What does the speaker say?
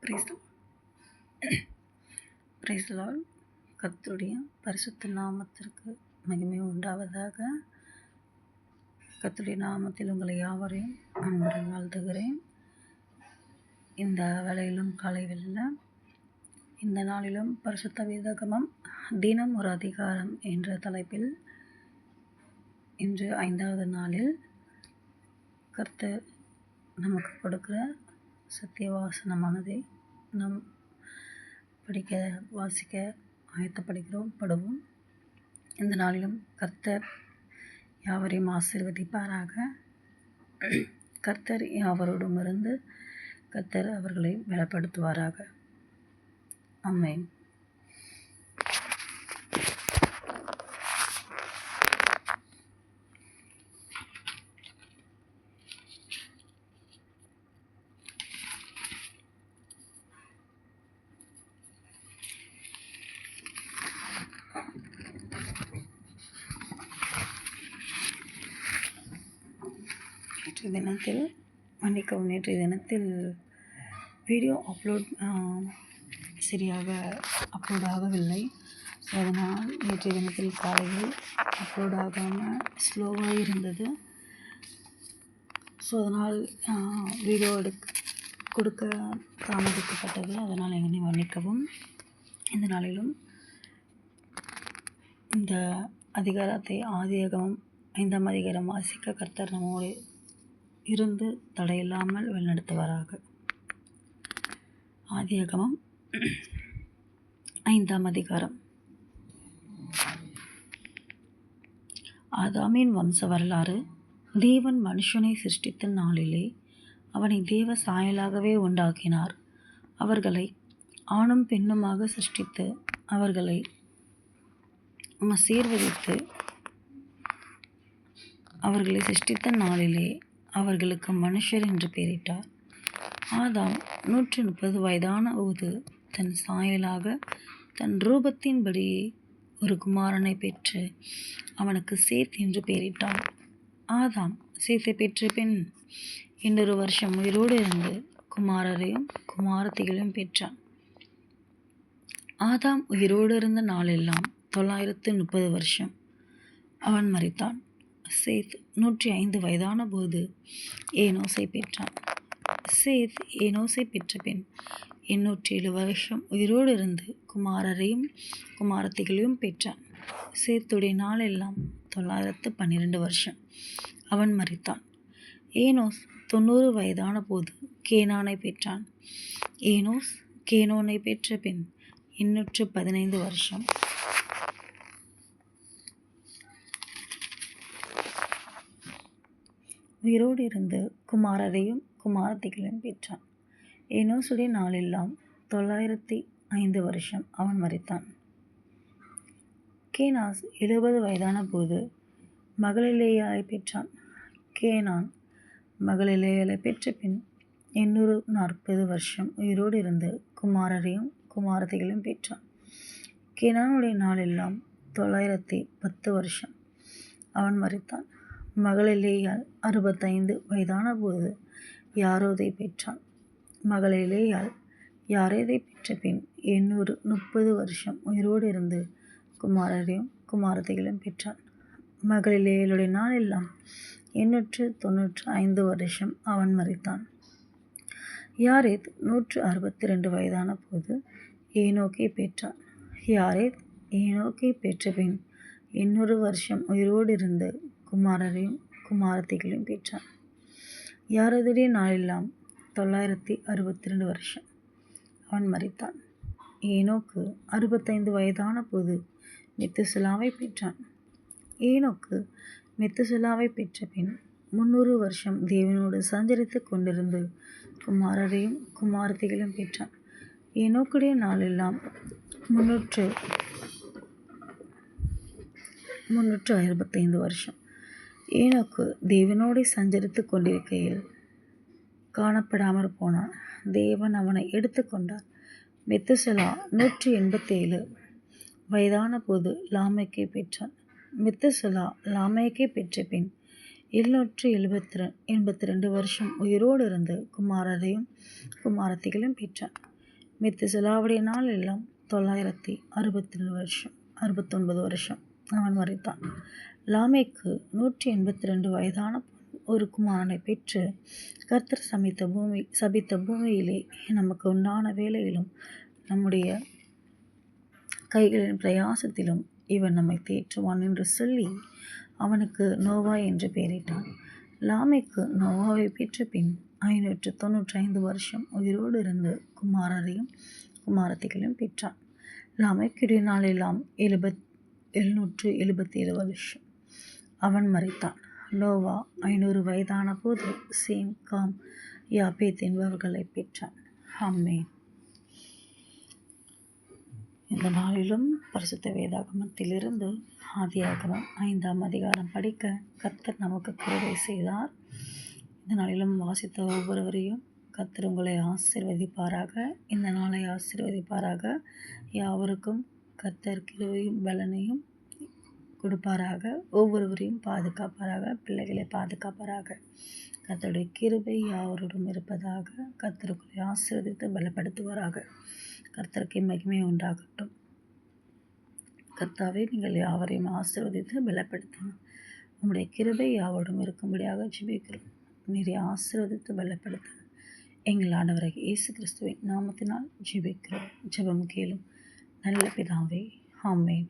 Price price Lord. கர்த்தருடைய பரிசுத்த நாமத்திற்கு மகிமை உண்டாவதாக. கர்த்தருடைய நாமத்தில் உங்களை யாவரையும் அன்புடன் வாழ்த்துகிறேன். இந்த வேளையிலும் காலை வேளையில் இந்த நாளிலும் பரிசுத்த வேதாகமம் தினம் ஒரு அதிகாரம் என்ற தலைப்பில் இன்று 5வது நாளில் கர்த்தர் நமக்கு கொடுக்கிற சத்திய வாசனமானதை நாம் படிக்க வாசிக்க ஆயத்தப்படுவோம். இந்த நாளிலும் கர்த்தர் யாவரையும் ஆசீர்வதிப்பாராக. கர்த்தர் யாவரோடும் இருந்து கர்த்தர் அவர்களை பலப்படுத்துவாராக. ஆமென். நேற்றைய தினத்தில் வீடியோ சரியாக அப்லோட் ஆகவில்லை. ஸோ அதனால் நேற்றைய தினத்தில் காலையில் அப்லோட் ஆகாமல் ஸ்லோவாக இருந்தது. ஸோ அதனால் வீடியோ கொடுக்க தாமதிக்கப்பட்டது. அதனால் என்னை மன்னிக்கவும். இந்த நாளிலும் இந்த அதிகாரத்தை ஆதியாகமம் 5ஆம் அதிகாரம் வாசிக்க கர்த்தர் நம்மோடு இருந்து தடையில்லாமல் வழிநடத்துவாராக. ஆதியாகமம் 5ஆம் அதிகாரம். ஆதாமின் வம்ச வரலாறு. தேவன் மனுஷனை சிருஷ்டித்த நாளிலே அவனை தேவ சாயலாகவே உண்டாக்கினார். அவர்களை ஆணும் பெண்ணுமாக சிருஷ்டித்து அவர்களை ஆசீர்வதித்து அவர்களை சிருஷ்டித்த நாளிலே அவர்களுக்கு மனுஷர் என்று பெயரிட்டார். ஆதாம் 130 வயதான போது தன் சாயலாக தன் ரூபத்தின்படி ஒரு குமாரனை பெற்று அவனுக்கு சேத் என்று பெயரிட்டான். ஆதாம் சேத்தை பெற்ற பின் 2 வருஷம் உயிரோடு இருந்து குமாரரையும் குமாரத்திகளையும் பெற்றான். ஆதாம் உயிரோடு இருந்த நாளெல்லாம் 930 வருஷம். அவன் மரித்தான். சேத் 105 வயதான போது ஏனோசை பெற்றான். சேத் ஏனோசை பெற்ற பின் 807 வருஷம் உயிரோடு இருந்து குமாரரையும் குமாரத்திகளையும் பெற்றான். சேத்துடைய நாளெல்லாம் 912 வருஷம். அவன் மரித்தான். ஏனோஸ் 90 வயதான போது கேனானை பெற்றான். ஏனோஸ் கேனோனை பெற்ற பின் 815 வருஷம் உயிரோடு இருந்து குமாரரையும் குமாரத்திகளையும் பெற்றான். ஏனோசுடைய நாளெல்லாம் 905 வருஷம். அவன் மரித்தான். கேனாஸ் 70 வயதான போது மகளிலேயாளை பெற்றான். கேனான் மகளிலேயாளை பெற்ற பின் 840 வருஷம் உயிரோடு இருந்து குமாரரையும் குமாரத்திகளையும் பெற்றான். கேனானுடைய நாளெல்லாம் 910 வருஷம். அவன் மரித்தான். மகளிலேயாள் 65 வயதான போது யாரோதை பெற்றான். மகளிலேயாள் யாரேதை பெற்ற பின் 830 வருஷம் உயிரோடு இருந்து குமாரரையும் குமாரத்திகளையும் பெற்றான். மகளிலேயாளுடைய நாளெல்லாம் 895 வருஷம். அவன் மரித்தான். யாரேத் 162 வயதான போது ஏனோக்கை பெற்றான். யாரேத் ஏனோக்கை பெற்ற பின் 800 வருஷம் உயிரோடு இருந்து குமாரரையும் குமாரத்திகளையும் பெற்றான். யாரேதுடைய நாளெல்லாம் 962 வருஷம். அவன் மரித்தான். ஏனோக்கு 65 வயதான போது மெத்துசலாவை பெற்றான். ஏனோக்கு மெத்துசலாவை பெற்ற பின் 300 வருஷம் தேவனோடு சஞ்சரித்து கொண்டிருந்து குமாரரையும் குமாரத்திகளையும் பெற்றான். ஏனோக்குடைய நாளெல்லாம் 365 வருஷம். ஏனோக்கு தேவனோடு சஞ்சரித்து கொண்டிருக்கையில் காணப்படாமற் போனான். தேவன் அவனை எடுத்துக்கொண்டார். மெத்துசலா 187 வயதான போது லாமேக்கை பெற்றான். மெத்துசலா லாமேக்கை பெற்ற பின் 782 வருஷம் உயிரோடு இருந்து குமாரரையும் குமாரத்திகளையும் பெற்றான். மெத்துசலாவுடைய நாள் எல்லாம் 969 வருஷம். அவன் மரித்தான். லாமேக்கு 182 வயதான ஒரு குமாரனை பெற்று, கர்த்தர் சபித்த பூமியிலே நமக்கு உண்டான வேலையிலும் நம்முடைய கைகளின் பிரயாசத்திலும் இவன் நம்மை தேற்றுவான் என்று சொல்லி அவனுக்கு நோவா என்று பெயரிட்டான். லாமேக்கு நோவாவை பெற்ற பின் 595 வருஷம் உயிரோடு இருந்து குமாரரையும் குமாரத்திகளையும் பெற்றான். லாமேக்குடைய நாளெல்லாம் 777 வருஷம். அவன் மரித்தான். நோவா 500 வயதான போது சேம், காம், யாப்பேத் என்பவர்களை பெற்றான். ஆமென். இந்த நாளிலும் பரிசுத்த வேதாகமத்திலிருந்து ஆதியாகமம் 5ஆம் அதிகாரம் படிக்க கர்த்தர் நமக்கு கிருபை செய்தார். இந்த நாளிலும் வாசித்த ஒவ்வொருவரையும் கர்த்தர் உங்களை ஆசீர்வதிப்பாராக. இந்த நாளை ஆசீர்வதிப்பாராக. யாவருக்கும் கர்த்தர் கிருபையும் பலனையும் கொடுப்பாராக. ஒவ்வொருவரையும் பாதுகாப்பாராக. பிள்ளைகளை பாதுகாப்பாராக. கர்த்தருடைய கிருபை யாவரோடும் இருப்பதாக. கர்த்தருக்குள்ளே ஆசீர்வதித்து பலப்படுத்துவாராக. கர்த்தருக்கு மகிமை உண்டாகட்டும். கர்த்தாவே, நீங்கள் யாவரையும் ஆசீர்வதித்து பலப்படுத்தணும். உங்களுடைய கிருபை யாவரோடும் இருக்கும்படியாக ஜெபிக்கிறோம். நீரை ஆசீர்வதித்து பலப்படுத்தணும். எங்கள் ஆண்டவராகிய இயேசு கிறிஸ்துவின் நாமத்தினால் ஜெபிக்கிறோம். ஜெபம் கேளும் நல்ல பிதாவே. ஆமென்.